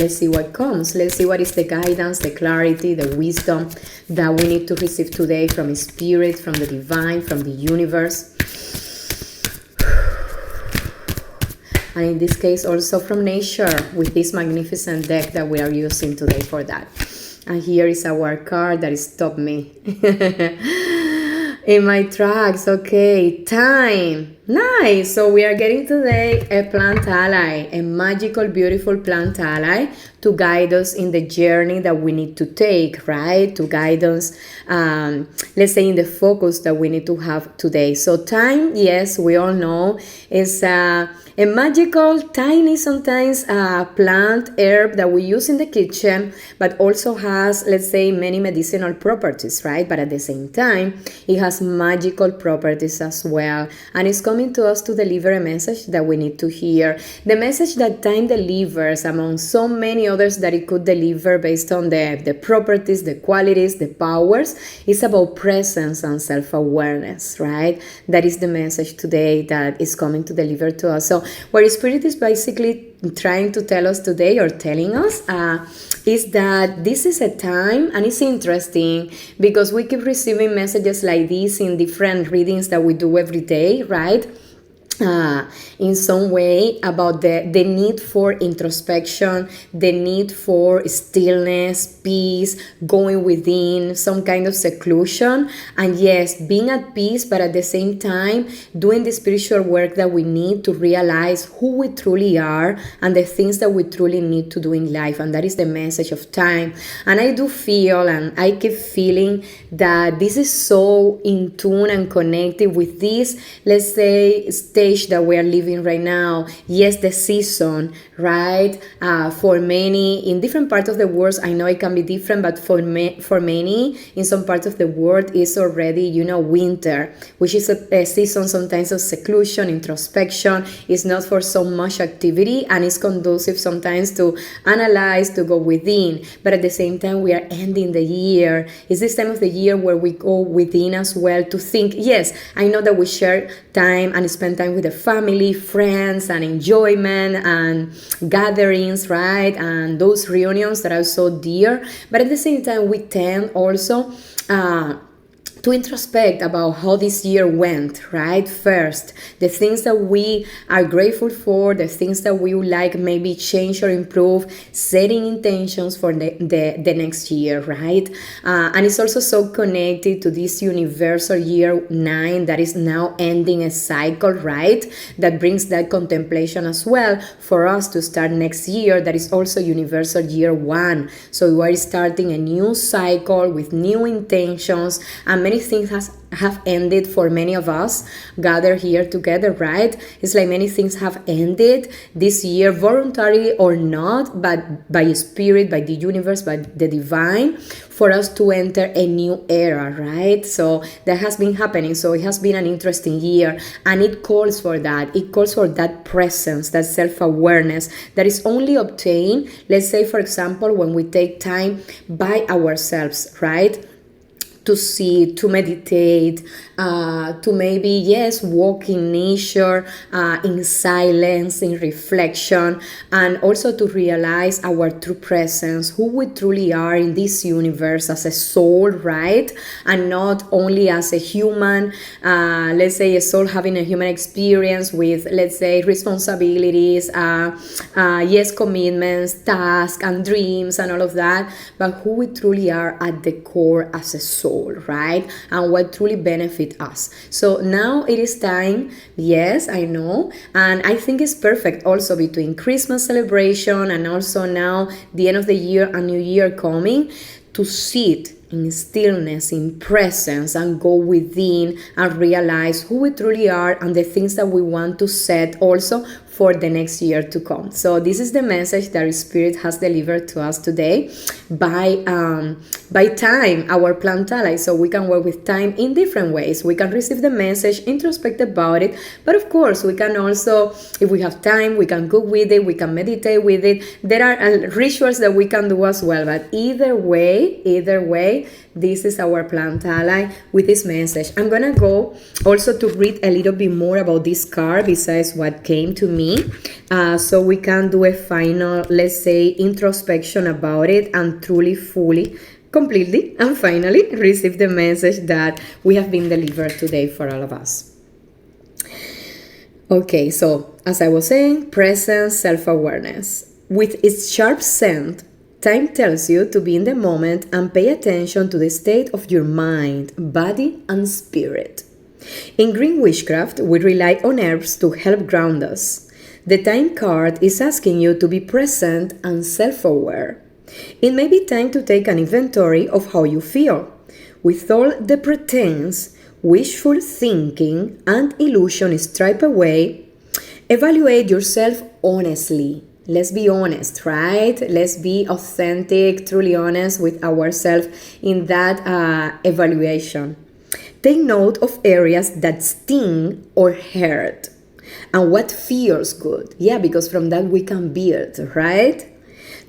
Let's see what comes. Let's see what is the guidance, the clarity, the wisdom that we need to receive today from Spirit, from the divine, from the universe. And in this case, also from nature, with this magnificent deck that we are using today for that. And here is our card that stopped me in my tracks. Okay, time. Nice. So we are getting today a plant ally, a magical, beautiful plant ally to guide us in the journey that we need to take, right? To guide us, let's say, in the focus that we need to have today. So time, yes, we all know, is a magical, tiny, sometimes plant, herb that we use in the kitchen, but also has, let's say, many medicinal properties, right? But at the same time, it has magical properties as well. And it's coming to us to deliver a message that we need to hear. The message that time delivers, among so many others that it could deliver based on the properties, the qualities, the powers, is about presence and self-awareness, right? That is the message today that is coming to deliver to us. So what Spirit is basically trying to tell us today, or telling us, is that this is a time, and it's interesting because we keep receiving messages like this in different readings that we do every day, right? In some way, about the need for introspection, the need for stillness, peace, going within, some kind of seclusion, and yes, being at peace, but at the same time doing the spiritual work that we need to realize who we truly are and the things that we truly need to do in life. And that is the message of time. And I do feel, and I keep feeling, that this is so in tune and connected with this, let's say, stage that we are living right now. Yes, the season, right? For many in different parts of the world, I know it can be different, but for many in some parts of the world, is already, winter, which is a season sometimes of seclusion, introspection. It's not for so much activity, and it's conducive sometimes to analyze, to go within. But at the same time, we are ending the year. It's this time of the year where we go within as well to think. Yes, I know that we share time and spend time with the family, friends, and enjoyment and gatherings, right? And those reunions that are so dear. But at the same time, we tend also to introspect about how this year went, right? First, the things that we are grateful for, the things that we would like maybe change or improve, setting intentions for the next year, right? And it's also so connected to this universal year 9 that is now ending a cycle, right? That brings that contemplation as well for us to start next year. That is also universal year 1. So we are starting a new cycle with new intentions, and many things have ended for many of us gathered here together, right? It's like many things have ended this year, voluntary or not, but by Spirit, by the universe, by the divine, for us to enter a new era, right? So that has been happening. So it has been an interesting year, and it calls for that. It calls for that presence, that self-awareness that is only obtained, let's say, for example, when we take time by ourselves, right? To see, to meditate, to maybe, yes, walk in nature, in silence, in reflection, and also to realize our true presence, who we truly are in this universe as a soul, right? And not only as a human, let's say a soul having a human experience with, let's say, responsibilities, yes, commitments, tasks, and dreams, and all of that, but who we truly are at the core as a soul, right? And what truly benefits us. So now it is time, yes, I know, and I think it's perfect also between Christmas celebration and also now the end of the year, a new year coming, to sit in stillness, in presence, and go within and realize who we truly are and the things that we want to set also for the next year to come. So this is the message that Spirit has delivered to us today by time, our plant ally. So we can work with time in different ways. We can receive the message, introspect about it, but of course we can also, if we have time, we can cook with it, we can meditate with it. There are rituals that we can do as well, but either way, this is our plant ally with this message. I'm gonna go also to read a little bit more about this card besides what came to me. me, so we can do a final, let's say, introspection about it and truly, fully, completely, and finally receive the message that we have been delivered today for all of us. Okay, so as I was saying, presence, self-awareness. With its sharp scent, time tells you to be in the moment and pay attention to the state of your mind, body, and spirit. In Green Witchcraft, we rely on herbs to help ground us. The time card is asking you to be present and self-aware. It may be time to take an inventory of how you feel. With all the pretense, wishful thinking, and illusion stripped away, evaluate yourself honestly. Let's be honest, right? Let's be authentic, truly honest with ourselves in that evaluation. Take note of areas that sting or hurt and what feels good. Yeah, because from that we can build, right?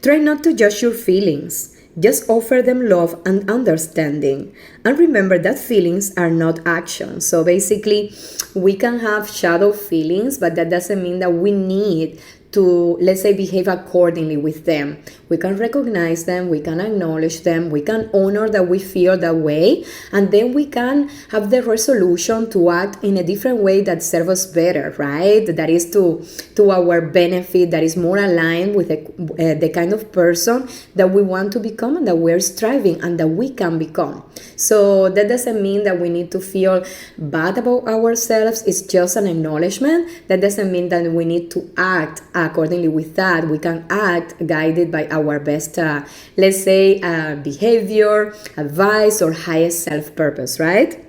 Try not to judge your feelings. Just offer them love and understanding. And remember that feelings are not actions. So basically, we can have shadow feelings, but that doesn't mean that we need to, let's say, behave accordingly with them. We can recognize them, we can acknowledge them, we can honor that we feel that way, and then we can have the resolution to act in a different way that serves us better, right? That is to our benefit, that is more aligned with the kind of person that we want to become and that we're striving and that we can become. So that doesn't mean that we need to feel bad about ourselves. It's just an acknowledgement. That doesn't mean that we need to act accordingly with that. We can act guided by our best, let's say, behavior, advice, or highest self-purpose, right?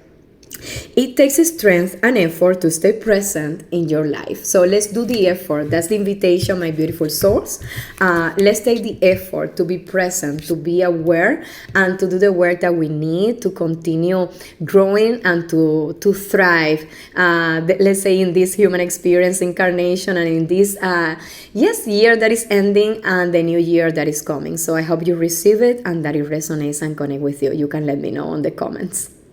It takes strength and effort to stay present in your life. So let's do the effort. That's the invitation, my beautiful souls. Let's take the effort to be present, to be aware, and to do the work that we need to continue growing and to thrive. Let's say in this human experience incarnation and in this year that is ending and the new year that is coming. So I hope you receive it and that it resonates and connect with you. You can let me know in the comments.